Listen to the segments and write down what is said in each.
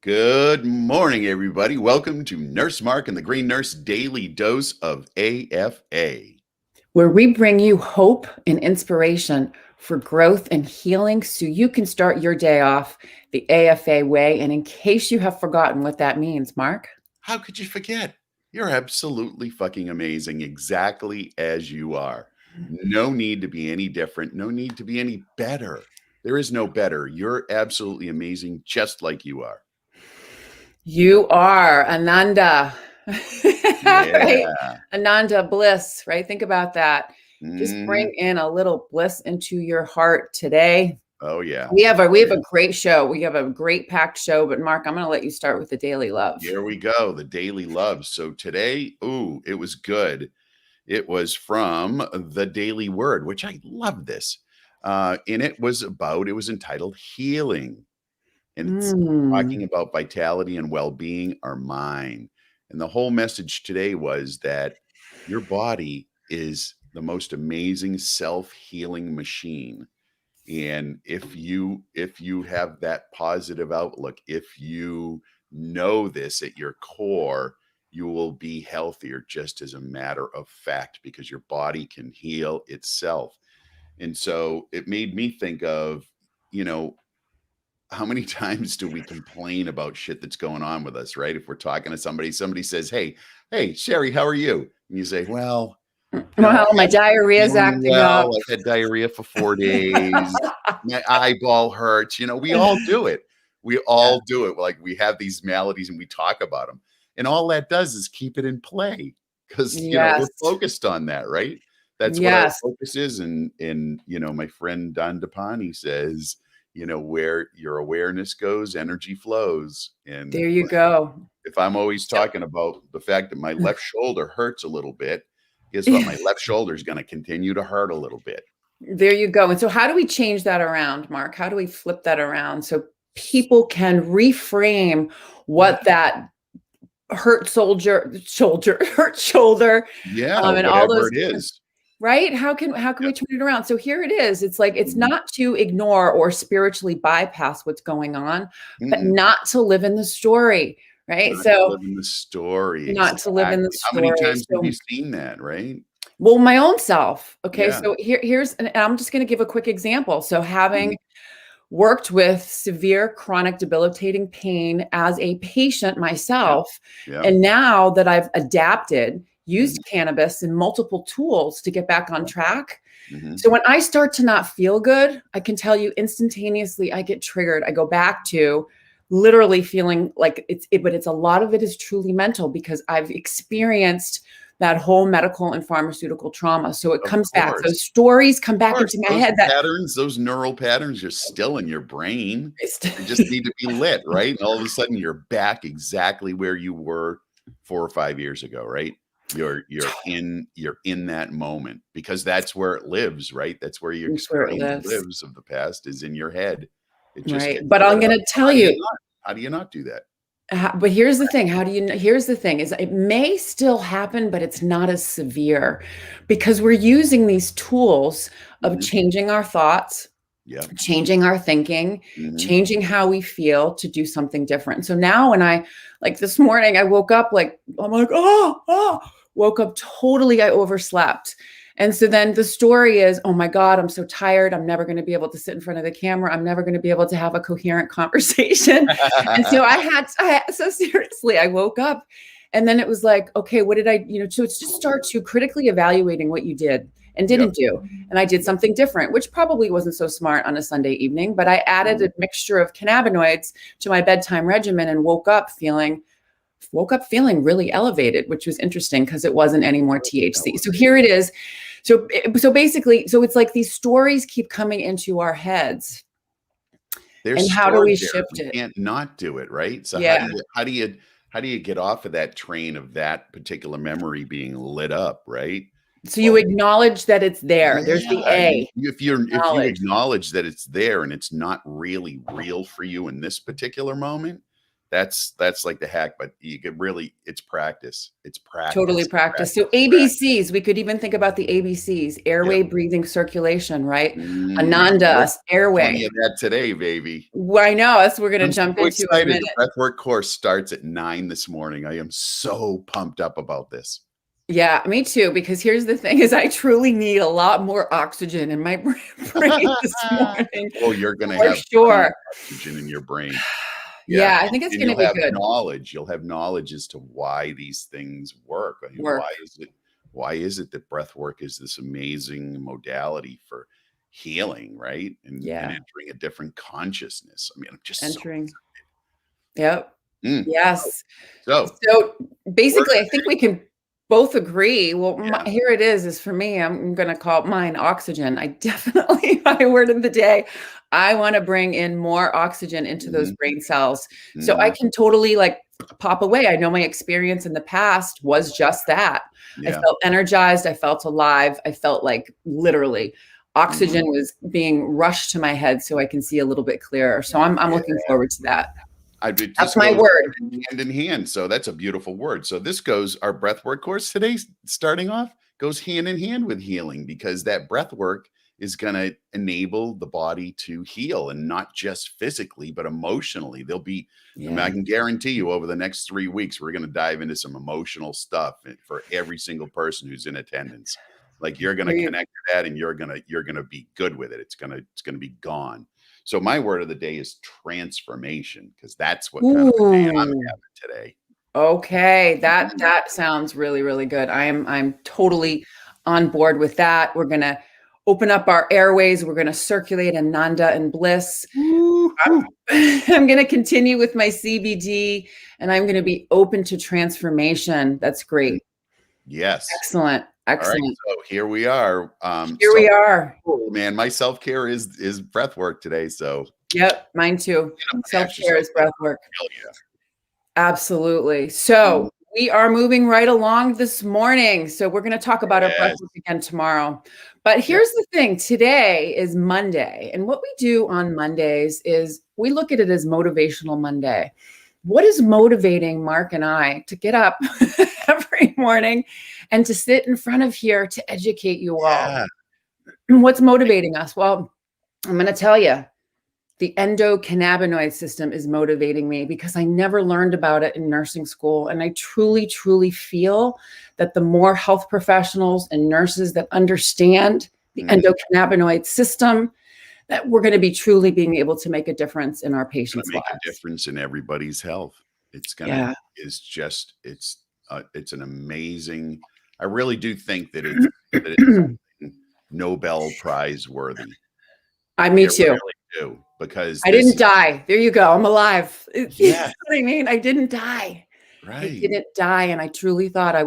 Good morning, everybody. Welcome to Nurse Mark and the Green Nurse Daily Dose of AFA. Where we bring you hope and inspiration for growth and healing so you can start your day off the AFA way. And in case you have forgotten what that means, Mark. How could you forget? You're absolutely fucking amazing, exactly as you are. No need to be any different. No need to be any better. There is no better. You're absolutely amazing, just like you are. You are Ananda. Right? Yeah. Ananda bliss, right? Think about that. Just bring Mhm. in a little bliss into your heart today. Oh, yeah. We have a great show. We have a great packed show, but Mark, I'm going to let you start with the daily love. Here we go, the daily love. So today, it was good. It was from the Daily Word, which I love this. And it was entitled Healing. And it's talking about vitality and well-being are mine. And the whole message today was that your body is the most amazing self-healing machine. And if you have that positive outlook, if you know this at your core, you will be healthier just as a matter of fact, because your body can heal itself. And so it made me think of, how many times do we complain about shit that's going on with us, right? If we're talking to somebody says, hey, Sherry, how are you? And you say, well, Well, my I'm not diarrhea is feeling acting up. well. I've had diarrhea for 4 days. My eyeball hurts. We all do it. We all do it. Like, we have these maladies and we talk about them. And all that does is keep it in play, because, we're Yes. focused on that, right? That's what our Yes. focus is. And my friend Don DePani says, where your awareness goes, energy flows. And There you go. if I'm always talking about the fact that my left shoulder hurts a little bit, guess what? My left shoulder is going to continue to hurt a little bit. There you go. And so how do we change that around, Mark? How do we flip that around so people can reframe what that hurt shoulder, Yeah, and all whatever those, it is. right? How can we turn it around? So here it is. It's like, it's not to ignore or spiritually bypass what's going on, but not to live in the story, right? Not to So live in the story. not to live in the Exactly. How many story. times have you seen that, right? Well, my own self. Okay. Yeah. So here's, and I'm just going to give a quick example. So having worked with severe chronic debilitating pain as a patient myself, Yeah. and now that I've adapted, used cannabis and multiple tools to get back on track. So when I start to not feel good, I can tell you instantaneously, I get triggered. I go back to literally feeling like but it's a lot of it is truly mental, because I've experienced that whole medical and pharmaceutical trauma. So it comes back. Those stories come back into my head. Those neural patterns are still in your brain. They just need to be lit, right? And all of a sudden you're back exactly where you were 4 or 5 years ago, right? You're in that moment, because that's where it lives, right? That's where your experience lives of the past, is in your head. It just right. gets But I'm going to tell you, how do you not do that? But here's the thing. Here's the thing is, it may still happen, but it's not as severe, because we're using these tools of changing our thoughts, changing our thinking, changing how we feel to do something different. So now when like this morning, I woke up I'm like, woke up totally, I overslept. And so then the story is, oh my God, I'm so tired. I'm never going to be able to sit in front of the camera. I'm never going to be able to have a coherent conversation. And so so seriously, I woke up, and then it was like, okay, what did I, so it's just start to critically evaluating what you did and didn't do. And I did something different, which probably wasn't so smart on a Sunday evening, but I added a mixture of cannabinoids to my bedtime regimen and woke up feeling really elevated, which was interesting because it wasn't any more THC. So here it is. So basically, it's like these stories keep coming into our heads. And how do we shift it? You can't not do it, right? So how do you get off of that train of that particular memory being lit up, right? So you acknowledge that it's there. There's the A. If you acknowledge that it's there and it's not really real for you in this particular moment, That's like the hack, but you could really, it's practice. It's Totally practice. practice. So Practice. ABCs, we could even think about the ABCs, Yep. airway, breathing, circulation, right? Nope. Ananda, Plenty airway. of that today, baby. Well, I know, that's what we're I'm going to jump so into in a excited. minute. The breathwork course starts at 9 this morning. I am so pumped up about this. Yeah, me too, because here's the thing is I truly need a lot more oxygen in my brain this morning. Oh, you're going to For have plenty of sure. oxygen in your brain. Yeah, Yeah, I think it's and going to you'll be have good. knowledge. You'll have knowledge as to why these things work. I mean, Work. why is it that breath work is this amazing modality for healing, right? And Yeah, entering a different consciousness. I mean, I'm just so entering. Yep. mm. Yes. So So word basically, of I think we can both agree. Well, yeah. here it is for me. I'm going to call mine oxygen. I definitely, my word of the day, I want to bring in more oxygen into those Mhm. brain cells. So I Mhm. can totally like pop away. I know my experience in the past was just that. I Yeah. felt energized. I felt alive. I felt like literally Mhm. oxygen was being rushed to my head so I can see a little bit clearer. So I'm Yeah. looking forward to that. It That's just my goes word. hand in hand. So that's a beautiful word. So this goes, our breath work course today, starting off, goes hand in hand with healing, because that breath work is going to enable the body to heal, and not just physically, but emotionally. I mean, I Yeah. can guarantee you over the next 3 weeks, we're going to dive into some emotional stuff for every single person who's in attendance. Like, you're going to connect to that, and you're going to be good with it. It's going to be gone. So my word of the day is transformation, because that's what kind of a day I'm Ooh. having today. Okay, that Mhm. that sounds really, really good. I'm totally on board with that. We're gonna open up our airways. We're gonna circulate Ananda and bliss. Woo-hoo. I'm gonna continue with my CBD, and I'm gonna be open to transformation. That's Mm, great. yes. Excellent. All right. Excellent. So here we are. Here we are. Man, my self-care is breath work today. So Yep, mine too. ask Self-care yourself is that. breath work. Hell Absolutely. yeah. So we are moving right along this morning. So we're going to talk about our breath Yes. work again tomorrow. But Yep. here's the thing, today is Monday. And what we do on Mondays is we look at it as Motivational Monday. What is motivating Mark and I to get up every morning and to sit in front of here to educate you all? Yeah. What's motivating us? Well, I'm going to tell you. The endocannabinoid system is motivating me because I never learned about it in nursing school. And I truly, truly feel that the more health professionals and nurses that understand the Mhm. endocannabinoid system, that we're going to be truly being able to make a difference in our Gonna patients' make a lives. difference in everybody's health. It's gonna Yeah. is just it's an amazing. I really do think that it's something Nobel Prize worthy. Me I too. really do, because I this didn't is die. There you go. I'm alive. You know yeah, what I mean? I didn't die. I right. didn't die. And I truly thought I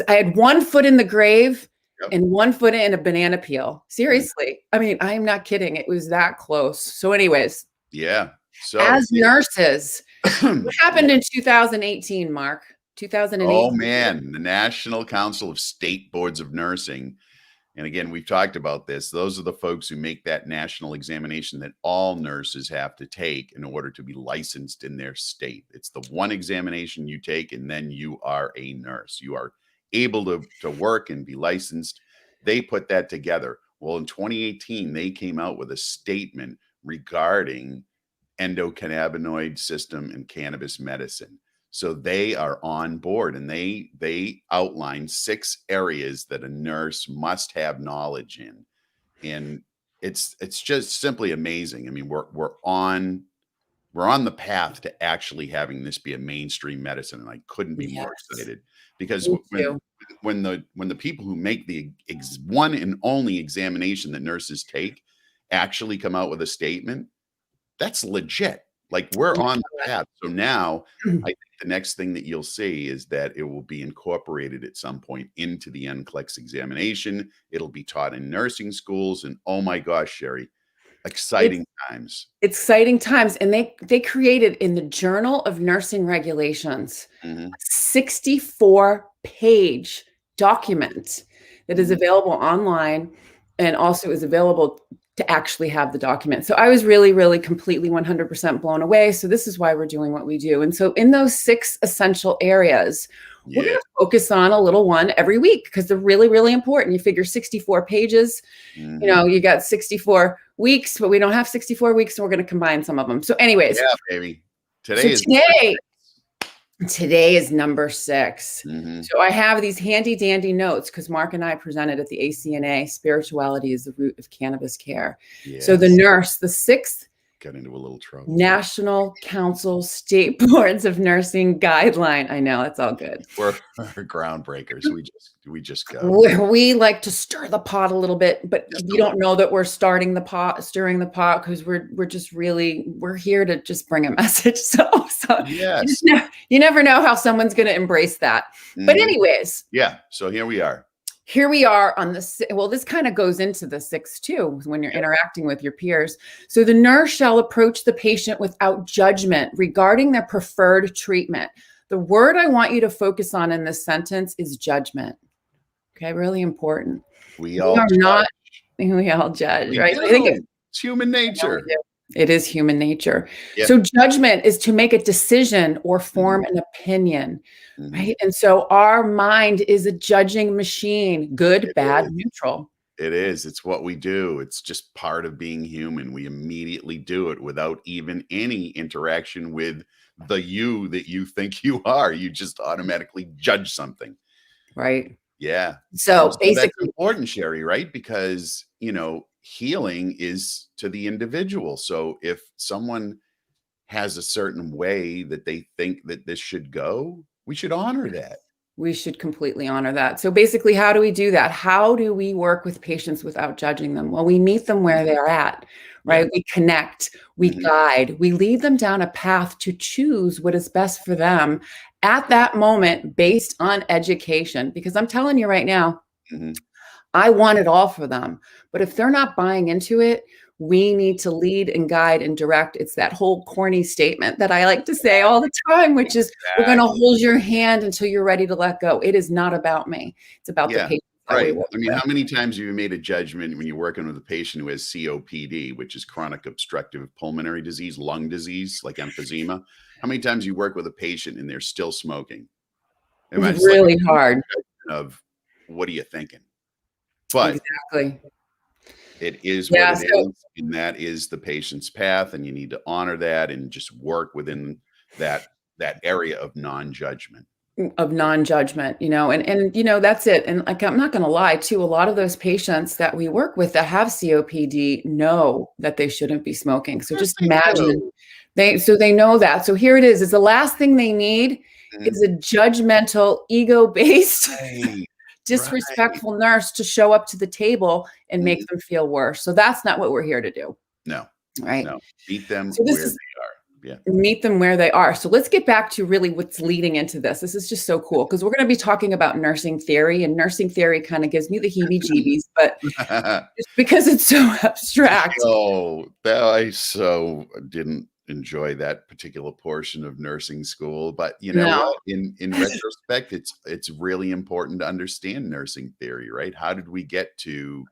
had one foot in the grave Yep. and one foot in a banana peel. Mm, Seriously. I mean, I'm not kidding. It was that close. So anyways, yeah. So as nurses, what yeah. happened in 2018, Mark? Oh 2018? man, the National Council of State Boards of Nursing. And again, we've talked about this. Those are the folks who make that national examination that all nurses have to take in order to be licensed in their state. It's the one examination you take, and then you are a nurse. You are able to work and be licensed. They put that together. Well, in 2018, they came out with a statement regarding endocannabinoid system and cannabis medicine. So they are on board, and they outline 6 areas that a nurse must have knowledge in. And it's just simply amazing. I mean, we're on the path to actually having this be a mainstream medicine, and I couldn't be more Yes, excited, because me too. when the people who make the one and only examination that nurses take actually come out with a statement, that's legit. Like, we're Oh on the path. So now my I God. think the next thing that you'll see is that it will be incorporated at some point into the NCLEX examination. It'll be taught in nursing schools, and oh my gosh, Sherry, It's exciting times. exciting times. And they created in the Journal of Nursing Regulations Mhm, 64-page document that is mhm, available online and also is available to actually have the document. So I was really, really completely 100% blown away. So this is why we're doing what we do. And so in those 6 essential areas, we're going to focus on a little one every week because they're really, really important. You figure 64 pages, you got 64 weeks, but we don't have 64 weeks. So we're going to combine some of them. So anyways. Yeah, baby. Today is number 6. So I have these handy dandy notes because Mark and I presented at the ACNA, spirituality is the root of cannabis care. Yes. So the nurse, the 6th got into a little trouble. National Council State Boards of Nursing Guideline. I know, it's all good. We're groundbreakers. We just go. We like to stir the pot a little bit, but you don't know that we're stirring the pot because we're just really, we're here to just bring a message. So yes. You never know how someone's going to embrace that. But anyways. Yeah. So here we are. On the, well, this kind of goes into the 6th too, when you're interacting with your peers. So the nurse shall approach the patient without judgment regarding their preferred treatment. The word I want you to focus on in this sentence is judgment. Okay, really important. We all judge, right? I think it's human nature. It is human nature. Yeah. So judgment is to make a decision or form an opinion, right? And so our mind is a judging machine, good, bad, neutral. It is. It's what we do. It's just part of being human. We immediately do it without even any interaction with the you that you think you are. You just automatically judge something. Right. Yeah. So basically, that's important, Sherry, right? Because, healing is to the individual. So if someone has a certain way that they think that this should go, we should honor that. We should completely honor that. So basically, how do we do that? How do we work with patients without judging them? Well, we meet them where they're at, right? Yeah. We connect, we guide, we lead them down a path to choose what is best for them at that moment based on education. Because I'm telling you right now, I want it all for them. But if they're not buying into it, we need to lead and guide and direct. It's that whole corny statement that I like to say all the time, which is we're going to hold your hand until you're ready to let go. It is not about me. It's about the patient. Right. I mean, how many times have you made a judgment when you're working with a patient who has COPD, which is chronic obstructive pulmonary disease, lung disease, like emphysema? How many times you work with a patient and they're still smoking? It's really hard. Of what are you thinking? But exactly. It is what it is, and that is the patient's path, and you need to honor that and just work within that area of non-judgment. And that's it. And like, I'm not going to lie too, a lot of those patients that we work with that have COPD know that they shouldn't be smoking. So just imagine they know that. So here it is the last thing they need is a judgmental, ego-based, disrespectful nurse to show up to the table and make them feel worse. So that's not what we're here to do. No. Right. No. Meet them where they are. Yeah. Meet them where they are. So let's get back to really what's leading into this. This is just so cool because we're going to be talking about nursing theory, and nursing theory kind of gives me the heebie-jeebies, but just because it's so abstract. Oh, I so didn't enjoy that particular portion of nursing school, but what? In retrospect, it's really important to understand nursing theory, right? How did we get to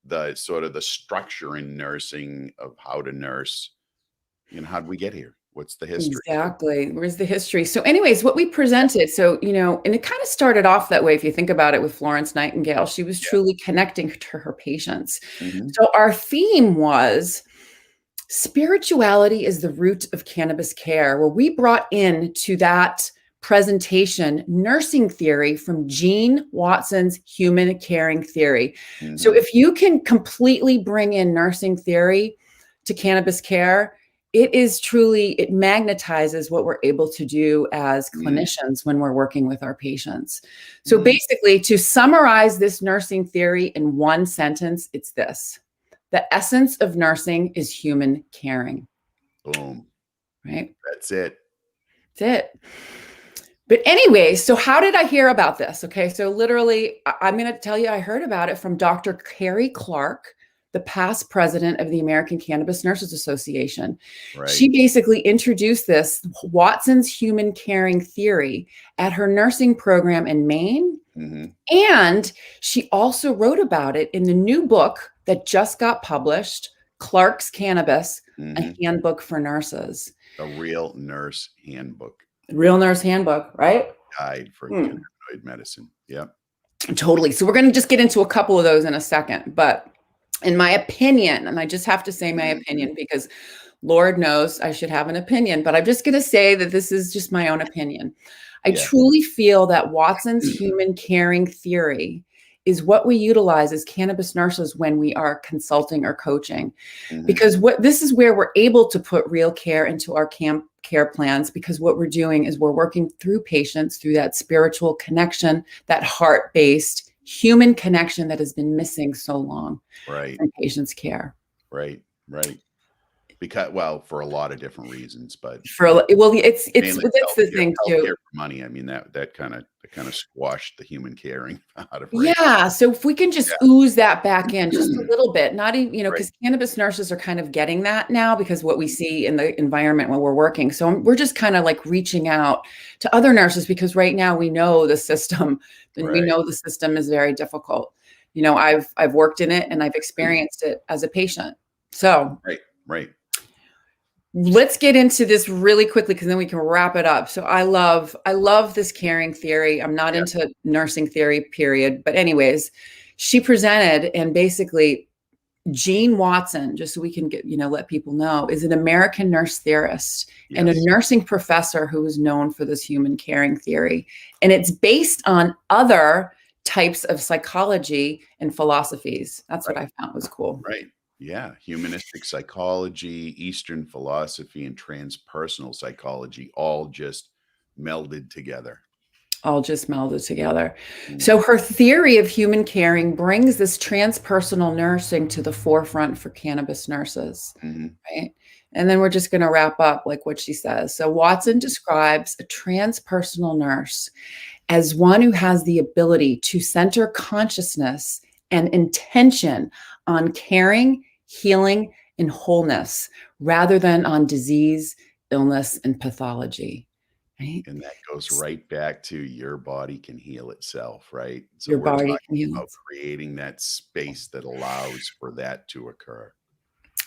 the sort of the structure in nursing of how to nurse? How did we get here? What's the history? Exactly. Where's the history? So anyways, what we presented, so, and it kind of started off that way. If you think about it with Florence Nightingale, she was truly connecting to her patients. So our theme was spirituality is the root of cannabis care, where we brought into that presentation nursing theory from Gene Watson's human caring theory. So if you can completely bring in nursing theory to cannabis care, it magnetizes what we're able to do as clinicians when we're working with our patients. So basically, to summarize this nursing theory in one sentence, it's this: the essence of nursing is human caring. Boom. Right? That's it. That's it. But anyway, so how did I hear about this? Okay, so literally, I'm going to tell you, I heard about it from Dr. Carrie Clark, the past president of the American Cannabis Nurses Association. Right. She basically introduced this Watson's human caring theory at her nursing program in Maine And she also wrote about it in the new book that just got published, Clark's Cannabis, a handbook for nurses. A real nurse handbook. Real nurse handbook, right? Guide for cannabinoid medicine. Yep. Totally. So we're going to just get into a couple of those in a second. But in my opinion, and I just have to say my opinion because Lord knows I should have an opinion, but I'm just going to say that this is just my own opinion. I truly feel that Watson's human caring theory is what we utilize as cannabis nurses when we are consulting or coaching, because this is where we're able to put real care into our care plans, because what we're doing is we're working through patients through that spiritual connection, that heart-based human connection that has been missing so long in patients' care. Right. Because, well, for a lot of different reasons, but it's the thing too. Healthcare for money. I mean, that kind of squashed the human caring out of it. Yeah. So if we can just ooze that back in just a little bit, not even, because cannabis nurses are kind of getting that now because what we see in the environment when we're working. So we're just kind of like reaching out to other nurses because right now we know the system and we know the system is very difficult. I've worked in it and I've experienced it as a patient. So right. Let's get into this really quickly because then we can wrap it up. So I love this caring theory. I'm not into nursing theory, period. But anyways, she presented, and basically Jean Watson, just so we can get, let people know, is an American nurse theorist and a nursing professor who is known for this human caring theory. And it's based on other types of psychology and philosophies. That's what I found was cool. Right. Yeah. Humanistic psychology, Eastern philosophy, and transpersonal psychology all just melded together. So her theory of human caring brings this transpersonal nursing to the forefront for cannabis nurses, right? And then we're just going to wrap up like what she says. So Watson describes a transpersonal nurse as one who has the ability to center consciousness and intention on caring, healing, and wholeness rather than on disease, illness, and pathology. Right? And that goes right back to your body can heal itself, right? So your body can heal about creating that space that allows for that to occur.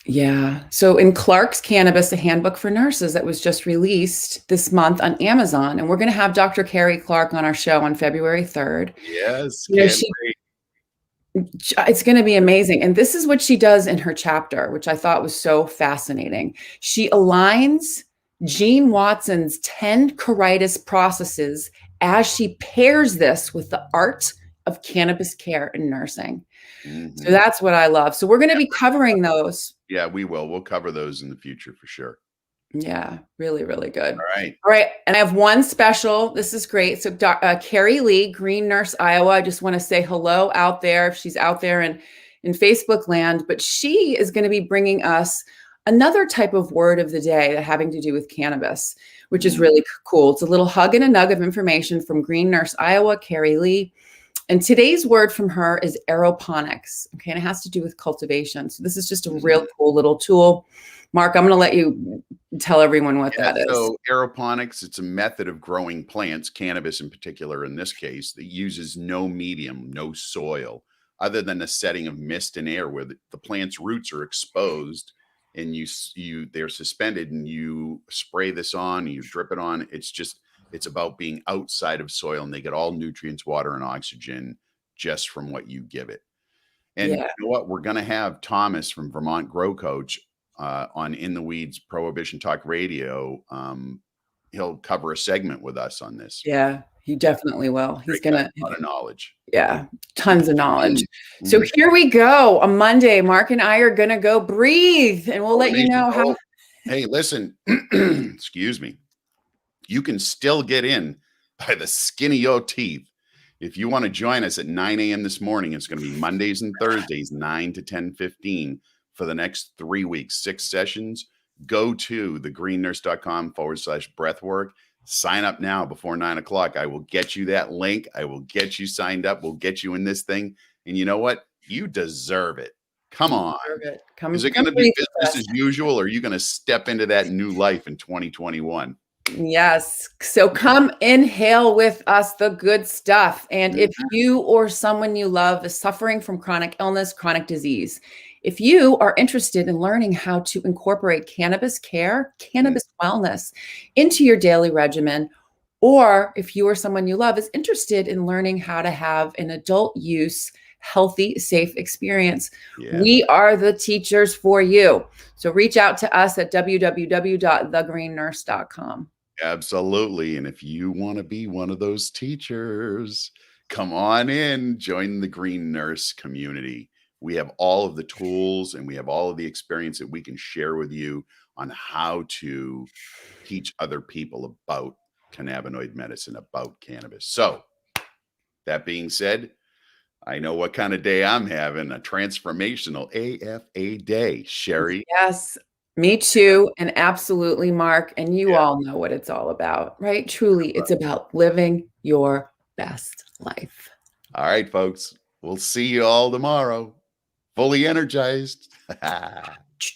Yeah. So in Clark's Cannabis, a handbook for nurses that was just released this month on Amazon, and we're going to have Dr. Carrie Clark on our show on February 3rd. Yes. It's going to be amazing. And this is what she does in her chapter, which I thought was so fascinating. She aligns Jean Watson's 10 coritis processes as she pairs this with the art of cannabis care and nursing. So that's what I love. So we're going to be covering those. Yeah, we will. We'll cover those in the future for sure. Yeah, really, really good. All right. And I have one special. This is great. So Carrie Lee, Green Nurse, Iowa. I just want to say hello out there if she's out there in Facebook land. But she is going to be bringing us another type of word of the day that having to do with cannabis, which is really cool. It's a little hug and a nug of information from Green Nurse, Iowa, Carrie Lee. And today's word from her is aeroponics. Okay. And it has to do with cultivation. So this is just a real cool little tool. Mark, I'm going to let you tell everyone what that is. So aeroponics, it's a method of growing plants, cannabis in particular in this case, that uses no medium, no soil, other than a setting of mist and air where the plant's roots are exposed and they're suspended and you spray this on, you drip it on. It's about being outside of soil and they get all nutrients, water, and oxygen just from what you give it. And you know what? We're going to have Thomas from Vermont Grow Coach on In the Weeds Prohibition Talk Radio. He'll cover a segment with us on this. Yeah, he definitely will. He's going to a lot of knowledge. Yeah, tons of knowledge. So here we go. A Monday, Mark and I are going to go breathe and we'll let you know how. Hey, listen, excuse me. You can still get in by the skin of your teeth. If you want to join us at 9 a.m. this morning, it's going to be Mondays and Thursdays, 9 to 10:15 for the next 3 weeks, 6 sessions. Go to thegreennurse.com/breathwork. Sign up now before 9 o'clock. I will get you that link. I will get you signed up. We'll get you in this thing. And you know what? You deserve it. Come on. Is it going to be business as usual, or are you going to step into that new life in 2021? Yes. So come inhale with us the good stuff. And if you or someone you love is suffering from chronic illness, chronic disease, if you are interested in learning how to incorporate cannabis care, cannabis wellness into your daily regimen, or if you or someone you love is interested in learning how to have an adult use, healthy, safe experience, we are the teachers for you. So reach out to us at www.thegreennurse.com. Absolutely. And if you want to be one of those teachers, come on in, join the Green Nurse community. We have all of the tools and we have all of the experience that we can share with you on how to teach other people about cannabinoid medicine, about cannabis. So, that being said, I know what kind of day I'm having, a transformational AFA day. Sherry. Yes, me too. And absolutely, Mark. And you all know what it's all about, right? Truly, it's about living your best life. All right, folks. We'll see you all tomorrow. Fully energized.